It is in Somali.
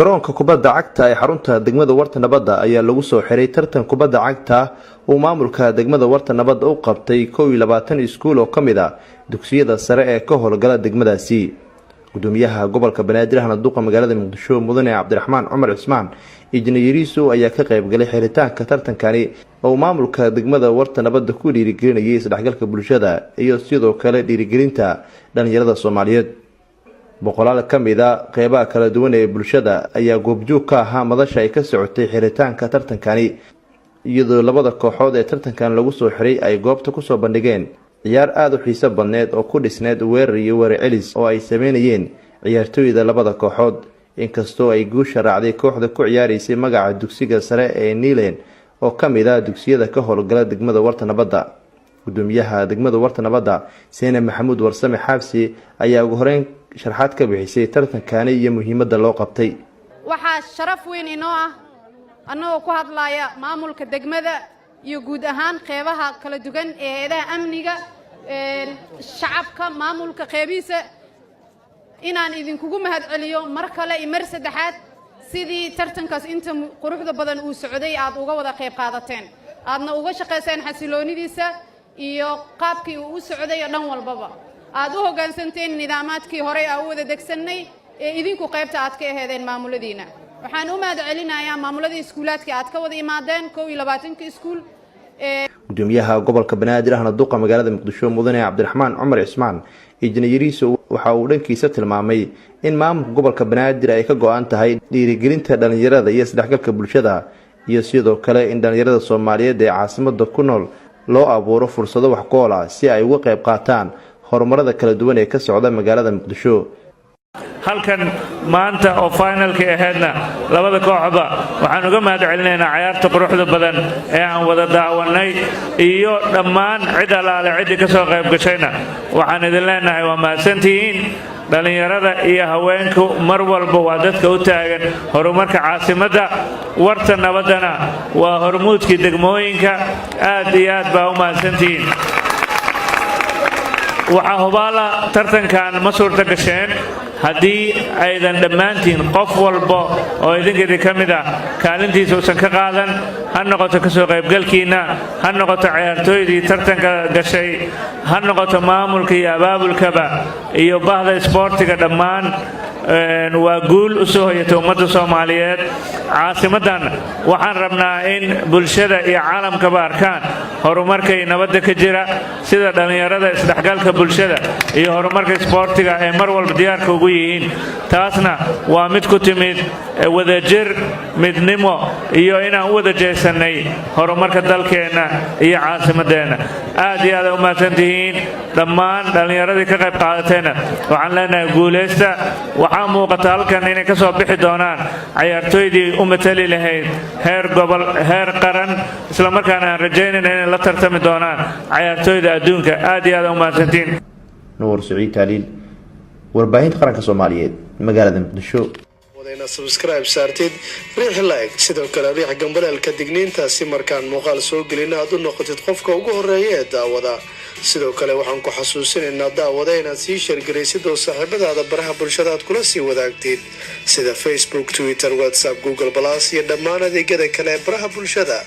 garoonka kubadda cagta ee xarunta degmada Warta Nabadda ayaa lagu soo xiray tartan kubadda cagta oo maamulka degmada Warta Nabadda u qabtay 22 iskuul oo kamid ah dugsiyada sare ee ka howlgala degmadaasi. gudoomiyaha gobolka Banaadir ahna duqa magaalada Muqdisho Mudane Cabdiraxmaan Cumar Cismaan injineeriisu ayaa ka qayb galay xiritaanka tartankani oo maamulka degmada Warta Nabadda ku dhiirigelinayay isdhexgalka bulshada iyo sidoo kale dhiirigelinta dhalinyarada Soomaaliyeed. boqolaal kamida qeybaha kala duwan ee bulshada ayaa goobjoog ka ahaa madasha ay ka socotay xiritaanka tartankani iyadoo labada kooxood ee tartankan lagu soo xiray ay goobta ku soo bandhigeen ciyaar aad u xiiso badneed oo ku dhisneed weerar iyo weerar celis oo ay sameynayeen ciyaartooyda labada kooxood. inkastoo ay guusha raacday kooxda ku ciyaaraysay magaca dugsiga sare ee Niileen oo kamid ah dugsiyada ka howlgala degmada Warta Nabadda. gudoomiyaha degmada Warta Nabadda Seenam Maxamuud Warsame Xaabsi ayaa ugu horeyn sharxaad ka bixisay tartankani iyo muhiimadda loo qabtay. waxaa sharaf weyn inoo ah anagoo ku hadlaya maamulka degmada iyo guud ahaan qeybaha kala duwan ee hay'adaha amniga shacabka maamulka qeybiisa inaan idinkugu mahadceliyo mar kale iyo mar saddexaad sidii tartankaas inta quruxda badan uu socday aad uga wada qeyb qaadateen aadna uga shaqeyseen xasiloonidiisa iyo qaabkii uu u socday dhan walbaba aad u hoggaansanteen nidaamaadkii hore aan u wada degsanay ee idinku qaybta aad ka aheedeen maamuladiina. waxaan u mahadcelinayaa maamuladii iskuulaadka aad ka wada imaadeen 22 iskuul. gudoomiyaha gobolka Banaadir ahna duqa magaalada Muqdisho Mudane Cabdiraxmaan Cumar Cismaan injineeriisu waxa uu dhankiisa tilmaamay in maamulka gobolka Banaadir ay ka go'an tahay dhiirigelinta dhalinyarada iyo isdhexgalka bulshada iyo sidoo kale in dhalinyarada Soomaaliyeed ee caasimadda ku nool loo abuuro fursado wax ku ool ah si ay uga qayb qaataan horumarada kala duwan ee ka socda magaalada Muqdisho. halkan maanta oo finalka ahaydna labada kooxba waxaan uga mahadcelinaynaa ciyaarta quruxda badan ee aan wada daawanay iyo dhammaan cid alaale cid ka soo qayb gashayna waxaan idin leenahay waa mahadsantihiin. dhalinyarada iyo haweenku mar walba waa dadka u taagan horumarka caasimadda. Warta Nabaddana waa hormuudkii degmooyinka. aad iyo aad baa u mahadsantihiin. waxaa hubaala tartankan ma suurta gasheen haddii aydan dhammaantiin qof walba oo idinkeedii ka mid ah kaalintiisa uusan ka qaadan, ha noqoto ka soo qaybgalkiina, ha noqoto ciyaartooydii tartanka gashay, ha noqoto maamulka iyo abaabulkaba iyo bahda isboortiga dhammaan. waa guul u soo hoyatay ummadda Soomaaliyeed. caasimaddan waxaan rabnaa in bulshada iyo caalamkaba arkaan horumarka iyo nabadda ka jira, sida dhalinyarada isdhexgalka bulshada iyo horumarka isboortiga ee mar walba diyaarka ugu yihiin. taasna waa mid ku timid wadajir, midnimo iyo inaan u wada jeesanay horumarka dalkeenna iyo caasimadeenna. aad iyo aad u mahadsantihiin dhammaan dhalinyaradii ka qayb qaadateena. waxaan leenahay guuleysta. waxaa muuqata halkan inay ka soo bixi doonaan ciyaartooydii u matali lahayd heer gobol, heer qaran, isla markaana aan rajaynayna inay la tartami doonaan ciyaartooyda adduunka. aad iyo aad u mahadsantiin. Nuur Saciid Taaliil, warbaahinta qaranka Soomaaliyeed, magaalada Muqdisho. wadayna subscribe saartid, riix like, sidoo kale riix gambaleelka digniinta si markaan muuqaal soo gelin aad u noqotid qofka ugu horeeya ee daawada. sidoo kale waxaan ku xasuusinaynaa daawada inaad sii sheergaraysid oo saaxiibadaada baraha bulshada aad kula sii wadaagtid sida Facebook, Twitter, WhatsApp, Google+ iyo dhammaan adeegyada kale ee baraha bulshada.